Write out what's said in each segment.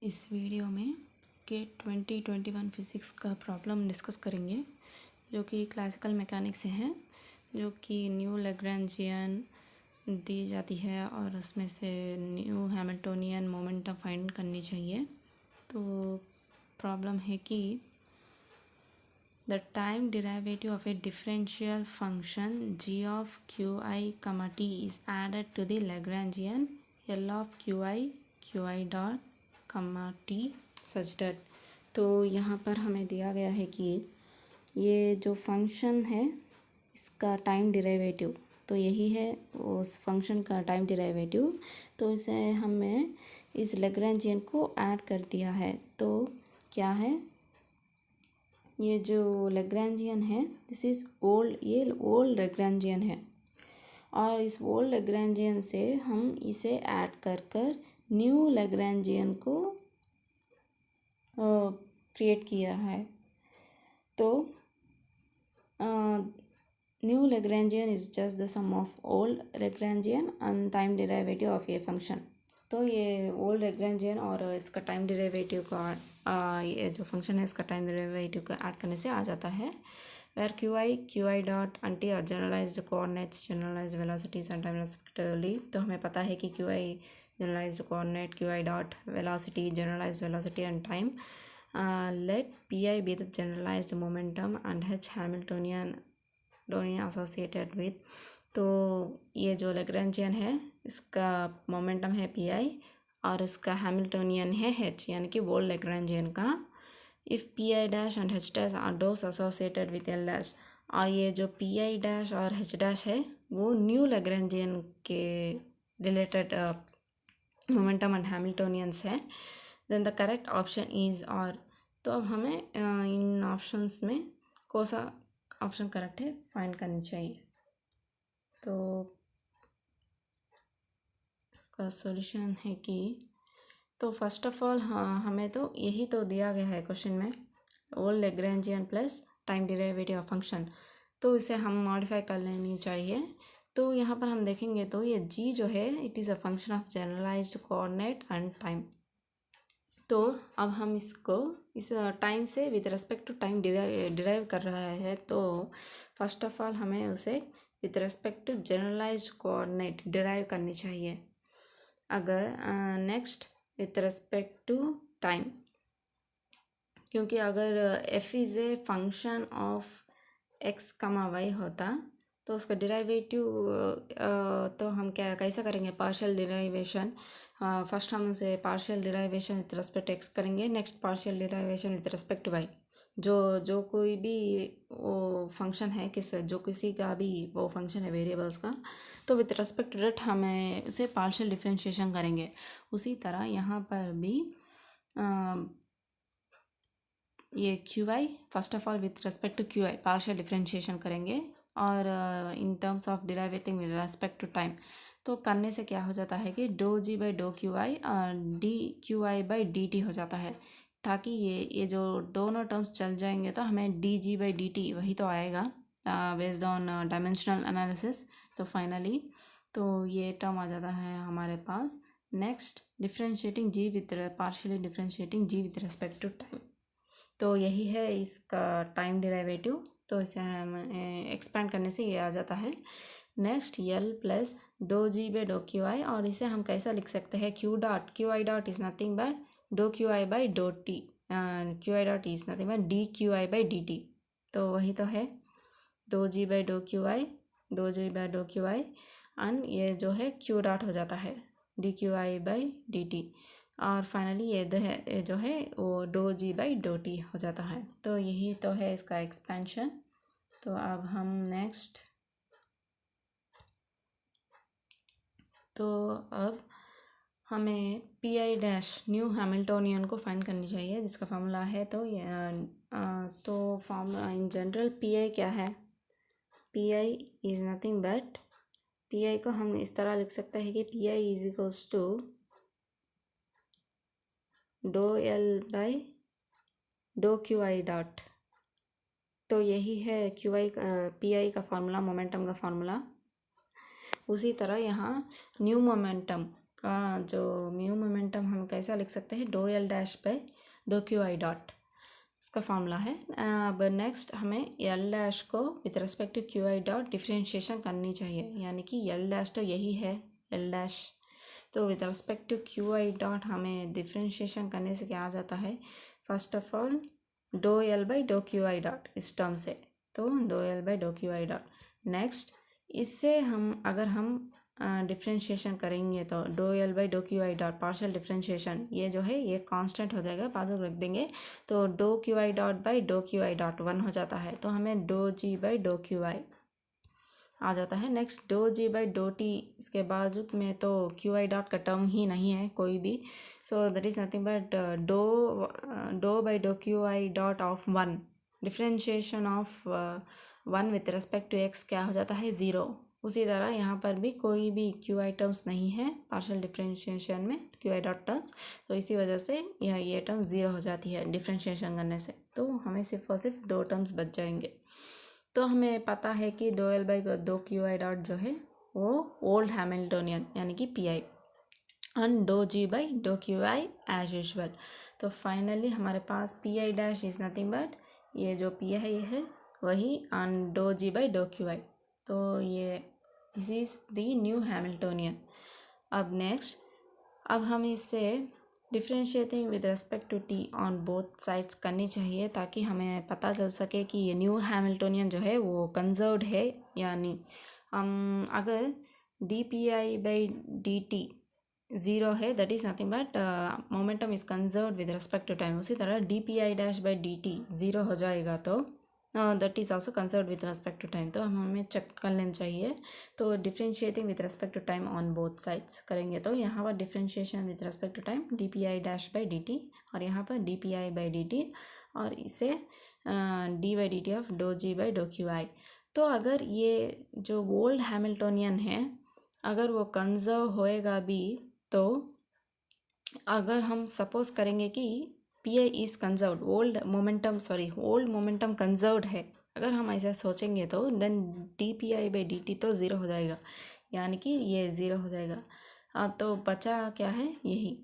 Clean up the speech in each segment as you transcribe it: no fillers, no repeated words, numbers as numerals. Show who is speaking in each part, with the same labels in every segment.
Speaker 1: इस वीडियो में gate 2021 physics का प्रॉब्लम डिस्कस करेंगे जो कि क्लासिकल मैकेनिक्स से हैं, जो कि न्यू लैग्रेंजियन दी जाती है और उसमें से न्यू हैमिल्टोनियन मोमेंटम फाइंड करनी चाहिए। तो प्रॉब्लम है कि the time derivative of A differential function g of qi, t is added to the Lagrangian L of qi dot t such that। तो यहाँ पर हमें दिया गया है कि ये जो फंक्शन है इसका टाइम डेरिवेटिव, तो यही है उस फंक्शन का टाइम डेरिवेटिव। तो इसे हमें इस लैग्रेंजियन को ऐड कर दिया है। तो क्या है, ये जो लैग्रेंजियन है दिस इज़ ओल्ड, ये ओल्ड लैग्रेंजियन है और इस ओल्ड लैग्रेंजियन से हम इसे ऐड कर कर न्यू लैग्रेंजियन को क्रिएट किया है। तो new Lagrangian is just the sum of old Lagrangian and time derivative of a function. तो ये ओल्ड लैग्रेंजियन और इसका टाइम डेरिवेटिव का ये जो फंक्शन है इसका टाइम डेरिवेटिव को ऐड करने से आ जाता है। Where qi dot t are generalized coordinates, generalized velocities and time respectively. तो हमें पता है कि qi generalized coordinate, qi dot velocity, generalized velocity and time. Let pi be the generalized momentum and h Hamiltonian associated with। तो ये जो Lagrangian है इसका मोमेंटम है pi और इसका हैमिल्टोनियन है h, यानी कि वोल्ट लैग्रेंजियन का। If pi dash and h dash are those associated with l dash, और ये जो pi डैश और h डैश है वो न्यू लैग्रेंजियन के रिलेटेड मोमेंटम एंड हैमिल्टोनियंस है, then the correct option is और। तो अब हमें इन ऑप्शंस में कौन सा ऑप्शन करेक्ट है फाइंड करनी चाहिए। तो इसका सॉल्यूशन है कि, तो फर्स्ट ऑफ ऑल हमें तो यही तो दिया गया है क्वेश्चन में, old Lagrangian plus time derivative of function, तो इसे हम मॉडिफाई कर लेनी चाहिए। तो यहाँ पर हम देखेंगे तो ये g जो है it is a function of generalized coordinate and time. तो अब हम इसको इस टाइम से with respect to time derive कर रहा है। तो फर्स्ट ऑफ ऑल हमें उसे with respect to generalized coordinate derive करनी चाहिए। अगर next with respect to time, क्योंकि अगर f is a function of x, y होता तो उसका डिराइवेटिव तो हम क्या कैसा करेंगे, पार्शियल डिराइवेशन। फर्स्ट हम उसे partial derivation with respect x करेंगे, next partial derivation with respect y. जो कोई भी वो फंक्शन है, जो किसी का भी वो फंक्शन है वेरिएबल्स का, तो विथ रिस्पेक्ट टू डेट हमें उसे पार्शियल डिफरेंशिएशन करेंगे। उसी तरह यहाँ पर भी ये qi first of all with respect to qi partial differentiation करेंगे और in terms of derivating with respect to time. तो करने से क्या हो जाता है कि डो जी बाई डो q i d q i by d t हो जाता है, ताकि ये जो दोनों टर्म्स चल जाएंगे तो हमें d g by d t वही तो आएगा बेस्ड ऑन डायमेंशनल एनालिसिस। तो फाइनली तो ये टर्म आ जाता है हमारे पास। Next differentiating g with partially differentiating g with respect to time, तो यही है इसका टाइम डेरिवेटिव। तो इसे हम एक्सपेंड करने से ये आ जाता है। नेक्स्ट यल प्लस डो जी बाई डो क्यू आई, और इसे हम कैसा लिख सकते हैं, q i dot is nothing but डो क्यू आई बाई डो t, q i dot is nothing but d q i by d t. तो वही तो है दो जी बाई डो क्यू आई, दो जी बाई डो क्यू आई एंड ये जो है क्यू डॉट हो जाता है D q i by d t, और फाइनली ये जो है वो डो जी बाई डो टी हो जाता है। तो यही तो है इसका एक्सपेंशन। तो अब हम नेक्स्ट, तो अब हमें p i dash new Hamiltonian को फाइंड करनी चाहिए, जिसका फार्मूला है तो ये तो formula in general p i क्या है, p i is nothing but, p i को हम इस तरह लिख सकते हैं कि p i is equals to डो एल बाई डो क्यू आई डॉट। तो यही है क्यू आई पी आई का फार्मूला, मोमेंटम का फार्मूला। उसी तरह यहाँ न्यू मोमेंटम का जो म्यू मोमेंटम हम कैसा लिख सकते हैं, डो एल डैश बाई डो क्यू आई डॉट, इसका फॉर्मूला है। अब नेक्स्ट हमें एल डैश को with respect to q i dot differentiation करनी चाहिए, यानी कि एल डैश तो यही है एल डैश, तो with respect to q i dot हमें डिफ्रेंशिएशन करने से क्या आ जाता है, फर्स्ट ऑफ ऑल डो एल बाई डो क्यू आई डॉट इस टर्म से, तो डो एल बाई डो क्यू आई डॉट। नेक्स्ट इससे हम अगर हम डिफ्रेंशिएशन करेंगे तो डो एल बाई डो q i dot partial differentiation, ये जो है ये कांस्टेंट हो जाएगा, बाजू रख देंगे, तो डो क्यू आई डॉट बाई डो क्यू आई डॉट 1 हो जाता है, तो हमें डो जी बाई डो क्यू आई आ जाता है। नेक्स्ट डो जी बाई डो टी, इसके बाजू में तो क्यू आई डॉट का टर्म ही नहीं है कोई भी, so that is nothing but डो बाई डो q i dot of 1, differentiation of 1 with respect to x क्या हो जाता है, 0। उसी तरह यहाँ पर भी कोई भी क्यू आई टर्म्स नहीं है पार्शियल डिफ्रेंशिएशन में, क्यू आई डॉट टर्म्स, तो इसी वजह से ये टर्म 0 हो जाती है डिफ्रेंशिएशन करने से, तो हमें सिर्फ और सिर्फ 2 टर्म्स बच जाएंगे। तो हमें पता है कि डो एल बाई दो क्यू आई डॉट जो है वो ओल्ड हैमिल्टोनियन यानी कि पी आई, एंड डो जी बाई डो क्यू आई एज यूजल। तो फाइनली हमारे पास p i dash is nothing but ये जो पी आई है वही एंड डो जी बाई डो क्यू आई, तो ये this is the new Hamiltonian. अब नेक्स्ट, अब हम इससे differentiating with respect to t on both sides करनी चाहिए, ताकि हमें पता चल सके कि ये न्यू हैमिल्टोनियन जो है वो कंजर्व्ड है या नहीं। अगर d p i by d t 0 है, that is nothing but momentum is conserved with respect to time. उसी तरह d p i dash by d t 0 हो जाएगा तो that is also conserved with respect to time, तो हमें check कर लेना चाहिए। तो differentiating with respect to time on both sides करेंगे, तो यहाँ पर differentiation with respect to time d p i dash by d t, और यहाँ पर d p i by d t, और इसे d by d t of डो जी बाई डो क्यू आई। तो अगर ये जो ओल्ड हैमिल्टोनियन है अगर वो कंजर्व होएगा भी, तो अगर हम सपोज करेंगे कि p i is conserved, old momentum conserved है, अगर हम ऐसा सोचेंगे तो then d p i by d t तो 0 हो जाएगा, यानी कि ये 0 हो जाएगा। तो बचा क्या है, यही।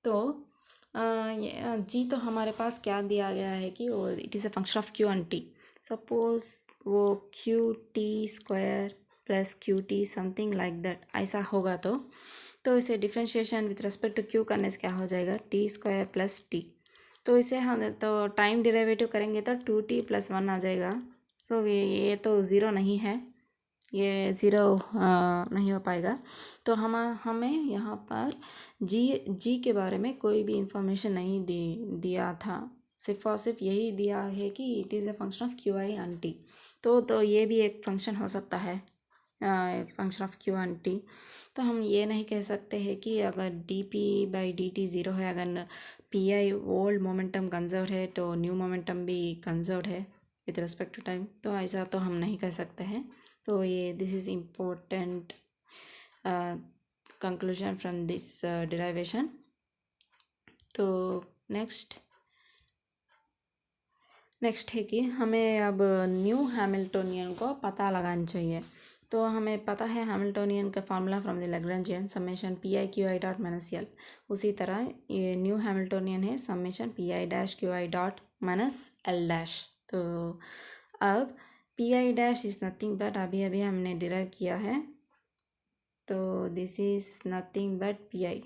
Speaker 1: तो जी तो हमारे पास क्या दिया गया है कि वो it is a function of q and t. Suppose वो q t square plus q t something like that ऐसा होगा, तो इसे differentiation with respect to q करने से क्या हो जाएगा, टी स्क्वायर प्लस टी। तो इसे हम तो टाइम डिराइवेटिव करेंगे तो 2t + 1 आ जाएगा। सो ये तो ज़ीरो नहीं है, ये ज़ीरो नहीं हो पाएगा। तो हमें यहाँ पर जी के बारे में कोई भी इंफॉर्मेशन नहीं दिया था, सिर्फ और सिर्फ यही दिया है कि it is a function of q i and T. तो ये भी एक फंक्शन हो सकता है, function of q and T. तो हम ये नहीं कह सकते हैं कि अगर d P by d t 0 है, अगर पी आई ओल्ड मोमेंटम कंजर्व्ड है तो न्यू मोमेंटम भी कंजर्व्ड है विद रिस्पेक्ट टू टाइम, तो ऐसा तो हम नहीं कह सकते हैं। तो ये this is important conclusion from this derivation. तो नेक्स्ट है कि हमें अब न्यू हैमिल्टोनियन को पता लगाना चाहिए। तो हमें पता है हैमिल्टोनियन का formula from the Lagrangian summation p i q i dot minus l. उसी तरह ये न्यू हैमिल्टोनियन है summation p i dash q i dot minus l dash. तो अब p i dash is nothing but अभी हमने derive किया है, तो this is nothing but p i,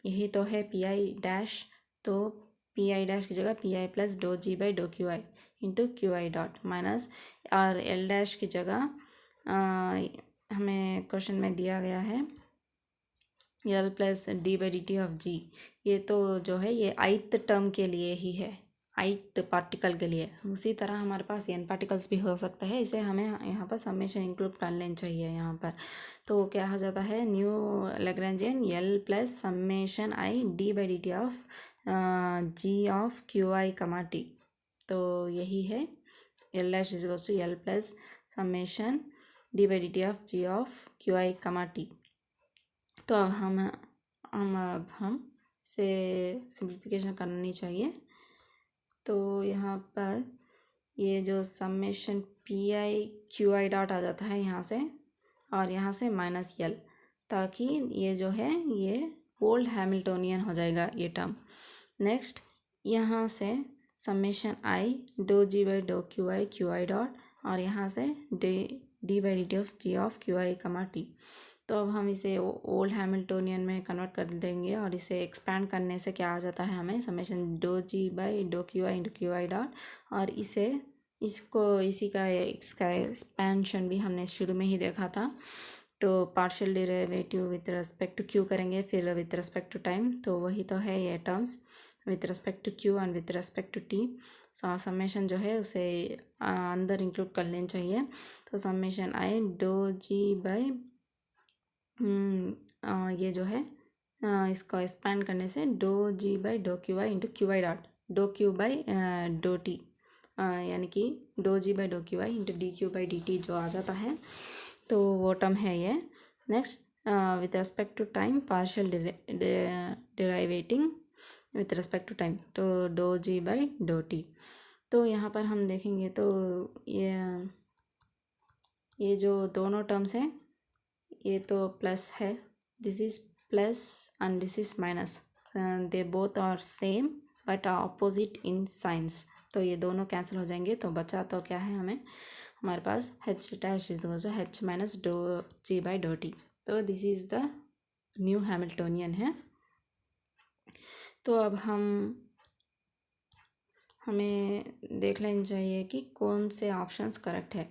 Speaker 1: यही तो है पी आई डैश। तो पी आई डैश की जगह पी आई प्लस डो जी बाई डो q i into q i dot minus, और एल डैश की जगह हमें क्वेश्चन में दिया गया है L plus d by d t of g. ये तो जो है ये ith टर्म के लिए ही है, ith पार्टिकल के लिए। उसी तरह हमारे पास n पार्टिकल्स भी हो सकता है, इसे हमें यहाँ पर समेशन इंक्लूड कर लेना चाहिए यहाँ पर। तो क्या हो जाता है, new Lagrangian l plus summation i d by d t of g of q i comma t. तो यही है l dash is equals to l plus summation d by d t of g of q i comma t. तो हम से simplification करनी चाहिए। तो यहाँ पर ये जो summation p i q i dot आ जाता है यहाँ से, और यहाँ से माइनस एल, ताकि ये जो है ये ओल्ड हैमिल्टोनियन हो जाएगा ये टर्म। नेक्स्ट यहाँ से समेशन आई डो जी बाई डो क्यू आई डॉट, और यहाँ से d by d t of g of q i comma t. तो अब हम इसे ओल्ड हैमिल्टोनियन में कन्वर्ट कर देंगे, और इसे एक्सपैंड करने से क्या आ जाता है हमें समेशन डो जी बाई डो q i into q i dot, और इसका एक्सपेंशन भी हमने शुरू में ही देखा था। तो partial derivative with respect to q करेंगे, फिर विथ रिस्पेक्ट टू टाइम, तो वही तो है ये terms with respect to q and with respect to t. Summation जो है उसे अंदर इंक्लूड कर लेना चाहिए। तो समेशन आई डो जी बाई ये जो है इसको एक्सपैंड करने से डो जी बाई डो q i into q i dot डो क्यू बाई डो टी, यानी कि डो जी बाई डो q i into d q by d t जो आ जाता है, तो वो टर्म है ये। Next with respect to time partial derivating with respect to time, तो डो जी बाई डो टी। तो यहाँ पर हम देखेंगे तो ये जो दोनों टर्म्स हैं ये तो प्लस है, this is plus and this is minus, they both are same but opposite in signs, तो ये दोनों कैंसिल हो जाएंगे। तो बचा तो क्या है हमारे पास h dash is also h minus डो जी बाई डो टी। तो this is the new Hamiltonian है। तो अब हमें देख लेना चाहिए कि कौन से ऑप्शंस करेक्ट है।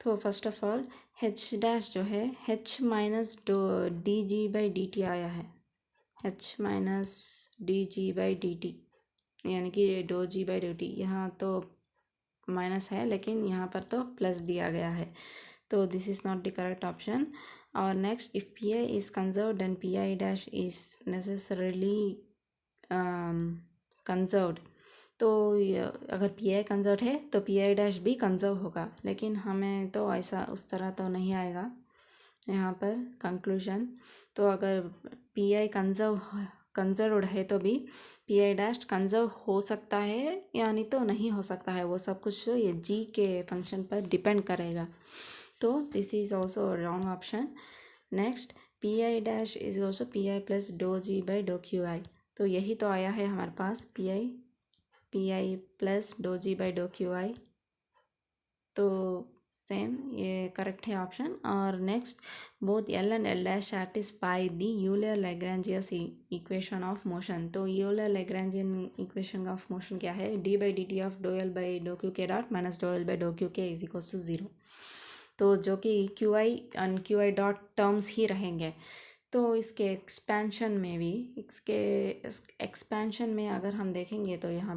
Speaker 1: तो first of all h dash जो है h माइनस डो d g by d t आया है, h minus d g by d t, यानी कि डो जी बाई डो टी। यहाँ तो माइनस है लेकिन यहाँ पर तो प्लस दिया गया है, तो this is not the correct option. और next if p i is conserved then p i dash is necessarily conserved. तो अगर पी आई कंजर्व है तो पी आई डैश भी कंजर्व होगा, लेकिन हमें तो ऐसा उस तरह तो नहीं आएगा यहाँ पर कंक्लूजन। तो अगर पी आई कंजर्व्ड है तो भी पी आई डैश कंजर्व हो सकता है यानी तो नहीं हो सकता है, वो सब कुछ ये जी के फंक्शन पर डिपेंड करेगा। तो this is also wrong option. Next p i dash is also p i plus डो जी बाई डो क्यू आई, तो यही तो आया है हमारे पास पी आई प्लस डो जी बाई डो क्यू आई, तो सेम ये करेक्ट है ऑप्शन। और next both L and L dash satisfy the Euler Lagrangians equation of motion. तो Euler Lagrangian equation of motion क्या है, d by d t of डो एल बाई डो क्यू के डॉट माइनस डो L by डो q k is equals to zero. तो जो कि q i and q i dot terms ही रहेंगे। तो इसके एक्सपेंशन में अगर हम देखेंगे तो यहाँ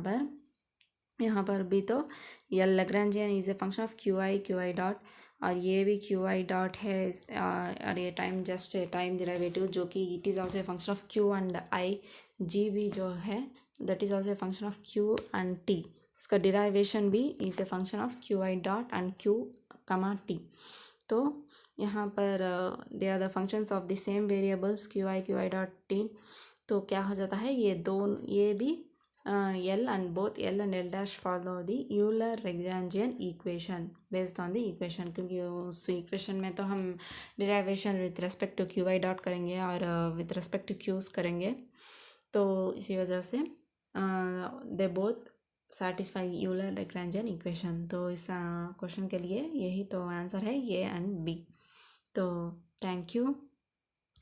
Speaker 1: पर भी तो L Lagrangian is a function of q i dot, और ये भी क्यू आई डॉट है, और ये टाइम डिराइवेटिव जो कि it is also a function of q and i. G भी जो है that is also a function of q and t, इसका डिराइवेशन भी is a function of q i dot and q comma t. तो यहाँ पर they are the functions of the same variables q i dot t. तो क्या हो जाता है ये भी L and both L and L dash follow the Euler-Lagrangian equation based on the equation, क्योंकि उस इक्वेशन में तो हम derivation with respect to q i dot करेंगे और विथ रेस्पेक्ट टू क्यूज करेंगे, तो इसी वजह से they both satisfy Euler-Lagrangian equation. तो इस क्वेश्चन के लिए यही तो आंसर है, ए एंड बी। तो थैंक यू।